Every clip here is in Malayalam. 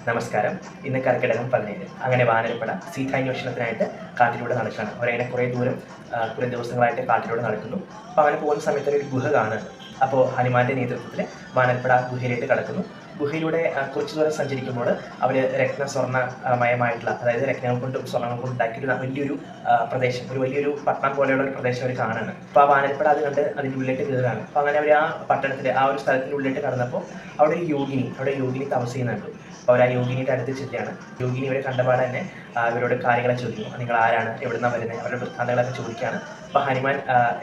നമസ്കാരം. ഇന്ന് കർക്കിടകം 17. അങ്ങനെ വാനരപ്പട സീതാന്വേഷണത്തിനായിട്ട് കാട്ടിലൂടെ നടക്കുകയാണ്. അവരങ്ങനെ കുറേ ദൂരം കുറേ ദിവസങ്ങളായിട്ട് കാട്ടിലൂടെ നടക്കുന്നു. അപ്പോൾ അങ്ങനെ പോകുന്ന സമയത്ത് ഒരു ഗുഹ കാണുന്നുണ്ട്. അപ്പോൾ ഹനുമാന്റെ നേതൃത്വത്തിൽ വാനരപ്പട ഗുഹയിലേക്ക് കടക്കുന്നു. ഗുഹയിലൂടെ കുറച്ച് ദൂരം സഞ്ചരിക്കുമ്പോൾ അവർ സ്വർണ്ണമയമായിട്ടുള്ള, അതായത് രത്നങ്ങൾ കൊണ്ടും സ്വർണ്ണങ്ങൾ കൊണ്ട് ഉണ്ടാക്കിയൊരു വലിയൊരു പ്രദേശം, ഒരു വലിയൊരു പട്ടണം പോലെയുള്ള ഒരു പ്രദേശം അവർ കാണുകയാണ്. അപ്പോൾ ആ വാനരപ്പട അത് കണ്ട് അതിൻ്റെ ഉള്ളിലേക്ക് കയറുകയാണ്. അപ്പോൾ അങ്ങനെ അവർ ആ പട്ടണത്തിൽ ആ ഒരു സ്ഥലത്തിൻ്റെ ഉള്ളിലേക്ക് കടന്നപ്പോൾ അവിടെ ഒരു യോഗിനി താമസിക്കുന്നുണ്ട്. അപ്പോൾ അവർ ആ യോഗിനിയുടെ അടുത്ത് ചെല്ലുകയാണ്. യോഗിനി ഇവരെ കണ്ടപാടെ തന്നെ ഇവരോട് കാര്യങ്ങളെ ചോദിക്കുന്നു. നിങ്ങൾ ആരാണ്, എവിടെ നിന്നാണ് വരുന്നത്, അവരുടെ വൃത്താന്തങ്ങളൊക്കെ ചോദിക്കുകയാണ്. അപ്പോൾ ഹനുമാൻ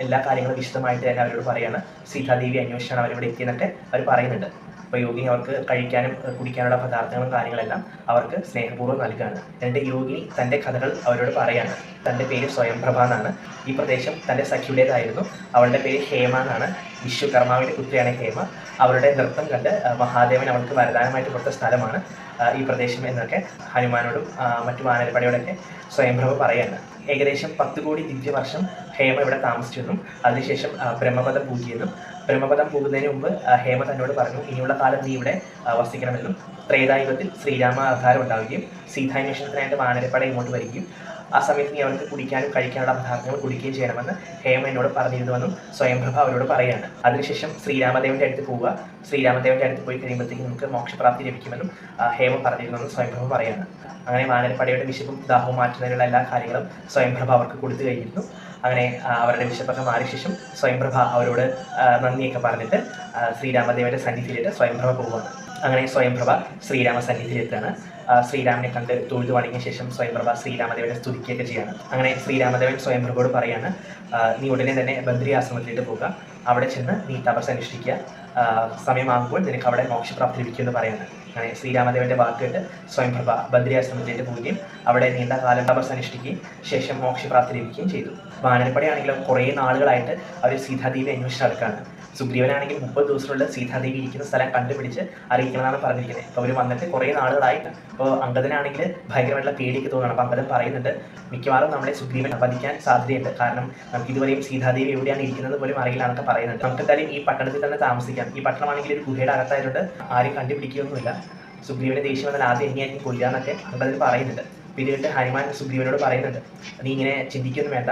എല്ലാ കാര്യങ്ങളും വിശദമായിട്ട് തന്നെ അവരോട് പറയുകയാണ്. സീതാദേവി അന്വേഷിച്ചാണ് അവരിവിടെ എത്തിയെന്നൊക്കെ അവർ പറയുന്നുണ്ട്. അപ്പോൾ യോഗിനി അവർക്ക് കഴിക്കാനും കുടിക്കാനുള്ള പദാർത്ഥങ്ങളും കാര്യങ്ങളെല്ലാം അവർക്ക് സ്നേഹപൂർവ്വം നൽകുകയാണ്. എന്നിട്ട് യോഗിനി തൻ്റെ കഥകൾ അവരോട് പറയാണ്. തൻ്റെ പേര് സ്വയംപ്രഭ എന്നാണ്. ഈ പ്രദേശം തൻ്റെ സഖിയുടേതായിരുന്നു. അവളുടെ പേര് ഹേമ എന്നാണ്. വിശ്വകർമാവിൻ്റെ പുത്രിയാണ് ഹേമ. അവരുടെ നൃത്തം കണ്ട് മഹാദേവൻ അവൾക്ക് വരദാനമായിട്ട് കൊടുത്ത സ്ഥലമാണ് ഈ പ്രദേശം എന്നൊക്കെ ഹനുമാനോടും മറ്റു വാനരപ്പടയോടൊക്കെ സ്വയംപ്രഭ പറയാണ്. ഏകദേശം 10 കോടി ദിവ്യവർഷം ഹേമ ഇവിടെ താമസിച്ചെന്നും അതിനുശേഷം ബ്രഹ്മപദം പൂജിയെന്നും, ബ്രഹ്മപദം പോകുന്നതിന് മുമ്പ് ഹേമ തന്നോട് പറഞ്ഞു ഇനിയുള്ള കാലം നീ ഇവിടെ വസിക്കണമെന്നും, ത്രേതായുഗത്തിൽ ശ്രീരാമ അവതാരം ഉണ്ടാവുകയും സീതാന്വേഷണത്തിനായിട്ട് വാനരപ്പട ഇങ്ങോട്ട് വരികയും ആ സമയത്ത് നീ അവർക്ക് കുടിക്കാനും കഴിക്കാനുള്ള പദാർത്ഥങ്ങൾ കുടിക്കുകയും ചെയ്യണമെന്ന് ഹേമ എന്നോട് പറഞ്ഞിരുന്നുവെന്നും സ്വയംപ്രഭ അവരോട് പറയുകയാണ്. അതിനുശേഷം ശ്രീരാമദേവൻ്റെ അടുത്ത് പോവുക. ശ്രീരാമദേവൻ്റെ അടുത്ത് പോയി കഴിയുമ്പോഴത്തേക്കും നമുക്ക് മോക്ഷപ്രാപ്തി ലഭിക്കുമെന്നും ഹേമ പറഞ്ഞിരുന്നെന്നും സ്വയംപ്രഭ പറയുകയാണ്. അങ്ങനെ വാനരപ്പടയുടെ വിശപ്പും ദാഹവും മാറ്റുന്നതിനുള്ള എല്ലാ കാര്യങ്ങളും സ്വയംപ്രഭ അവർക്ക് കൊടുത്തു കഴിഞ്ഞിരുന്നു. അങ്ങനെ അവരുടെ വിശപ്പൊക്കെ മാറിയ ശേഷം സ്വയംപ്രഭ അവരോട് നന്ദിയൊക്കെ പറഞ്ഞിട്ട് ശ്രീരാമദേവൻ്റെ സന്നിധിയിലിട്ട് സ്വയംപ്രഭ പോവുകയാണ്. അങ്ങനെ സ്വയംപ്രഭ ശ്രീരാമ സന്നിധിയിലെത്താണ്. ശ്രീരാമനെ കണ്ട് തൊഴുതു വണങ്ങിയ ശേഷം സ്വയംപ്രഭ ശ്രീരാമദേവനെ സ്തുതിക്കുകയൊക്കെ ചെയ്യാണ്. അങ്ങനെ ശ്രീരാമദേവൻ സ്വയംപ്രഭയോട് പറയാണ്, നീ ഉടനെ തന്നെ ബദ്രി ആശ്രമത്തിലേക്ക് പോകുക. അവിടെ ചെന്ന് നീ തപസ് അനുഷ്ഠിക്കുക. സമയമാകുമ്പോൾ നിനക്ക് അവിടെ മോക്ഷപ്രാപ്തി ലഭിക്കുമെന്ന് പറയുന്നത്. അങ്ങനെ ശ്രീരാമദേവൻ്റെ വാക്ക് കേട്ട് സ്വയംപ്രഭ ബദ്രി ആശ്രമത്തിലേക്ക് പോവുകയും അവിടെ നീണ്ട കാലം തപസ് അനുഷ്ഠിക്കുകയും ശേഷം മോക്ഷപ്രാപ്തി ലഭിക്കുകയും ചെയ്തു. വാനരപ്പടയാണെങ്കിലും കുറേ നാളുകളായിട്ട് അവർ സീതാദേവി അന്വേഷിച്ച് നടക്കുകയാണ്. സുഗ്രീവനാണെങ്കിൽ 30 ദിവസത്തിനുള്ളിൽ സീതാദേവി ഇരിക്കുന്ന സ്ഥലം കണ്ടുപിടിച്ച് അറിയിക്കണമെന്നാണ് പറഞ്ഞിരിക്കുന്നത്. അപ്പോൾ അവർ വന്നിട്ട് കുറേ നാളുകളായിട്ട്. അപ്പോൾ അംഗദനാണെങ്കിൽ ഭയങ്കരമായിട്ടുള്ള പേടിയൊക്കെ തോന്നുകയാണ്. അപ്പോൾ അംഗദൻ പറയുന്നുണ്ട്, മിക്കവാറും നമ്മളെ സുഗ്രീവൻ വധിക്കാൻ സാധ്യതയുണ്ട്. കാരണം നമുക്ക് ഇതുവരെയും സീതാദേവി എവിടെയാണ് ഇരിക്കുന്നത് പോലും അറിയില്ല എന്നൊക്കെ പറയുന്നുണ്ട്. നമുക്ക് എന്തായാലും ഈ പട്ടണത്തിൽ തന്നെ താമസിക്കാം. ഈ പട്ടണമാണെങ്കിൽ ഒരു ഗുഹയുടെ അകത്തായതുകൊണ്ട് ആരും കണ്ടുപിടിക്കുകയൊന്നുമില്ല. സുഗ്രീവനെ ദേഷ്യം വന്നാൽ ആദ്യം എങ്ങനെയായിരിക്കും കൊല്ലുക എന്നൊക്കെ അംഗദൻ പറയുന്നുണ്ട്. പിന്നീട് ഹനുമാൻ സുഗ്രീവനോട് പറയുന്നുണ്ട്, നീ ഇങ്ങനെ ചിന്തിക്കൊന്നും വേണ്ട,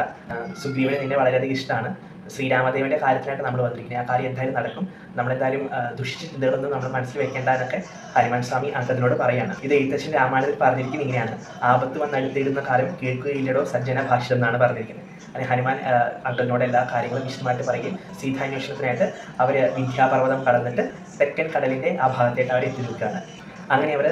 സുഗ്രീവനെ നിന്നെ വളരെയധികം ഇഷ്ടമാണ്. ശ്രീരാമദേവൻ്റെ കാര്യത്തിനായിട്ട് നമ്മൾ വന്നിരിക്കുന്നത്, ആ കാര്യം എന്തായാലും നടക്കും. നമ്മളെന്തായാലും ദുഷിച്ച ചിന്തകളൊന്നും നമ്മൾ മനസ്സിൽ വെക്കേണ്ട എന്നൊക്കെ ഹനുമാൻ സ്വാമി അംഗദനോട് പറയാണ്. ഇത് എഴുത്തച്ഛൻ രാമായണത്തിൽ പറഞ്ഞിരിക്കുന്നത് ഇങ്ങനെയാണ്, ആപത്ത് വന്നടുത്തിരുന്ന കാലം കേൾക്കുകയില്ലടോ സജ്ജന ഭാഷിതം എന്നാണ് പറഞ്ഞിരിക്കുന്നത്. അങ്ങനെ ഹനുമാൻ അംഗദനോട് എല്ലാ കാര്യങ്ങളും വിശദമായിട്ട് പറയുകയും സീതാന്വേഷണത്തിനായിട്ട് അവർ വിന്ധ്യാപർവ്വതം കടന്നിട്ട് തെക്കൻ കടലിൻ്റെ ആ ഭാഗത്തേക്ക് അവർ എത്തി നിൽക്കുകയാണ്. അങ്ങനെ അവർ